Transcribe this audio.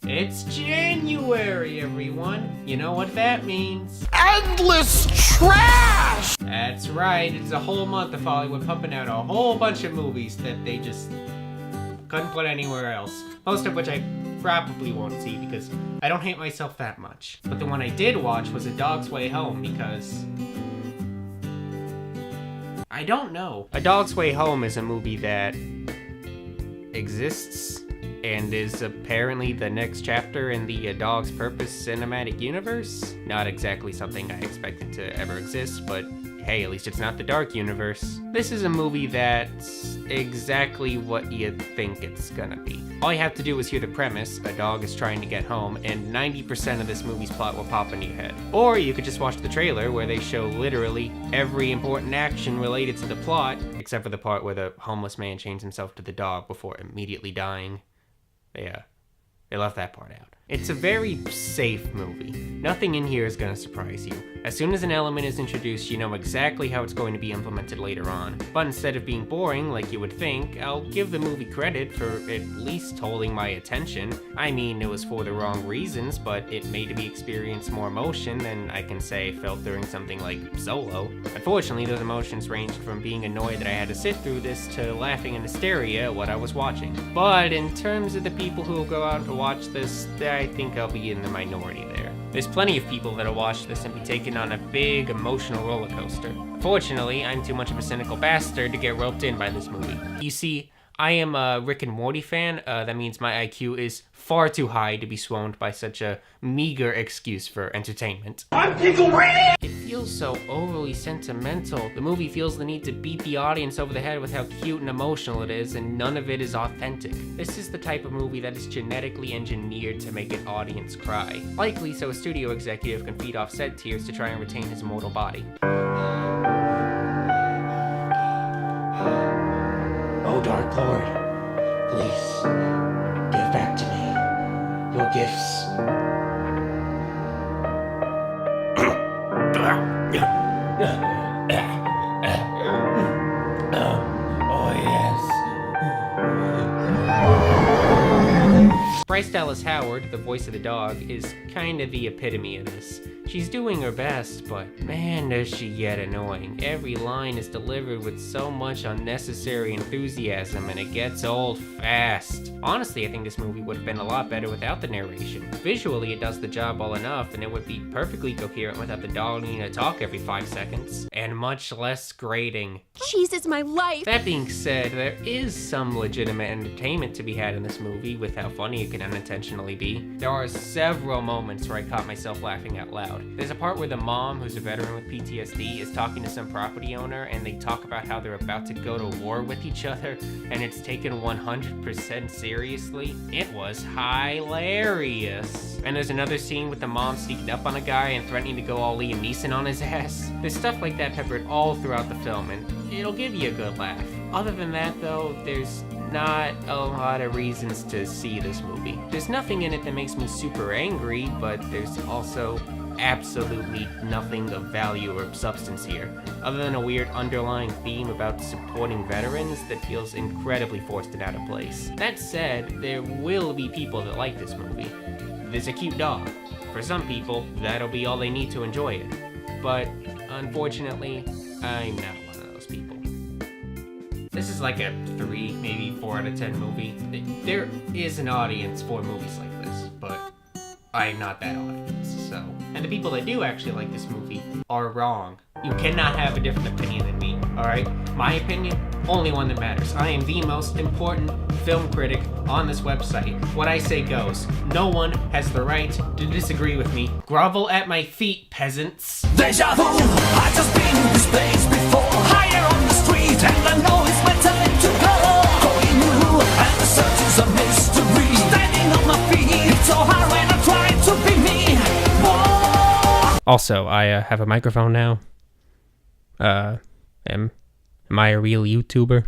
It's January, everyone. You know what that means. Endless trash! That's right, it's a whole month of Hollywood pumping out a whole bunch of movies that they just couldn't put anywhere else. Most of which I probably won't see because I don't hate myself that much. But the one I did watch was A Dog's Way Home because... I don't know. A Dog's Way Home is a movie that exists and is apparently the next chapter in the A Dog's Purpose cinematic universe. Not exactly something I expected to ever exist, but hey, at least it's not the Dark Universe. This is a movie that's exactly what you think it's gonna be. All you have to do is hear the premise, a dog is trying to get home, and 90% of this movie's plot will pop into your head. Or you could just watch the trailer where they show literally every important action related to the plot, except for the part where the homeless man chains himself to the dog before immediately dying. They left that part out. It's a very safe movie. Nothing in here is gonna surprise you. As soon as an element is introduced, you know exactly how it's going to be implemented later on. But instead of being boring like you would think, I'll give the movie credit for at least holding my attention. I mean, it was for the wrong reasons, but it made me experience more emotion than I can say I felt during something like Solo. Unfortunately, those emotions ranged from being annoyed that I had to sit through this to laughing in hysteria at what I was watching. But in terms of the people who will go out to watch this, I think I'll be in the minority there. There's plenty of people that'll watch this and be taken on a big emotional roller coaster. Unfortunately, I'm too much of a cynical bastard to get roped in by this movie. You see, I am a Rick and Morty fan. That means my IQ is far too high to be swooned by such a meager excuse for entertainment. I'm Pickle Rick! It feels so overly sentimental. The movie feels the need to beat the audience over the head with how cute and emotional it is, and none of it is authentic. This is the type of movie that is genetically engineered to make an audience cry. Likely so a studio executive can feed off said tears to try and retain his mortal body. Oh, Dark Lord, please, give back to me your gifts. Oh, yes. Bryce Dallas Howard, the voice of the dog, is kinda the epitome of this. She's doing her best, but man does she get annoying. Every line is delivered with so much unnecessary enthusiasm and it gets old fast. Honestly, I think this movie would have been a lot better without the narration. Visually, it does the job well enough and it would be perfectly coherent without the dog needing to talk every 5 seconds. And much less grating. Cheese is my life. That being said, there is some legitimate entertainment to be had in this movie with how funny it can unintentionally be. There are several moments where I caught myself laughing out loud. There's a part where the mom, who's a veteran with PTSD, is talking to some property owner and they talk about how they're about to go to war with each other and it's taken 100% seriously. It was hilarious. And there's another scene with the mom sneaking up on a guy and threatening to go all Liam Neeson on his ass. There's stuff like that peppered all throughout the film and it'll give you a good laugh. Other than that though, there's not a lot of reasons to see this movie. There's nothing in it that makes me super angry, but there's also absolutely nothing of value or substance here, other than a weird underlying theme about supporting veterans that feels incredibly forced and out of place. That said, there will be people that like this movie. There's a cute dog. For some people, that'll be all they need to enjoy it. But unfortunately, I'm not one of those people. This is like a 3, maybe 4 out of 10 movie. There is an audience for movies like this, but I'm not that audience, so. And the people that do actually like this movie are wrong. You cannot have a different opinion than me, alright? My opinion, only one that matters. I am the most important film critic on this website. What I say goes. No one has the right to disagree with me. Grovel at my feet, peasants. Deja vu, I've just been in this place before. Higher on the street, and I know it's my time to go. Going new, and the search is a mystery. Standing on my feet, it's so hard when I try to be me. Whoa. Also, I have a microphone now. Am I a real YouTuber?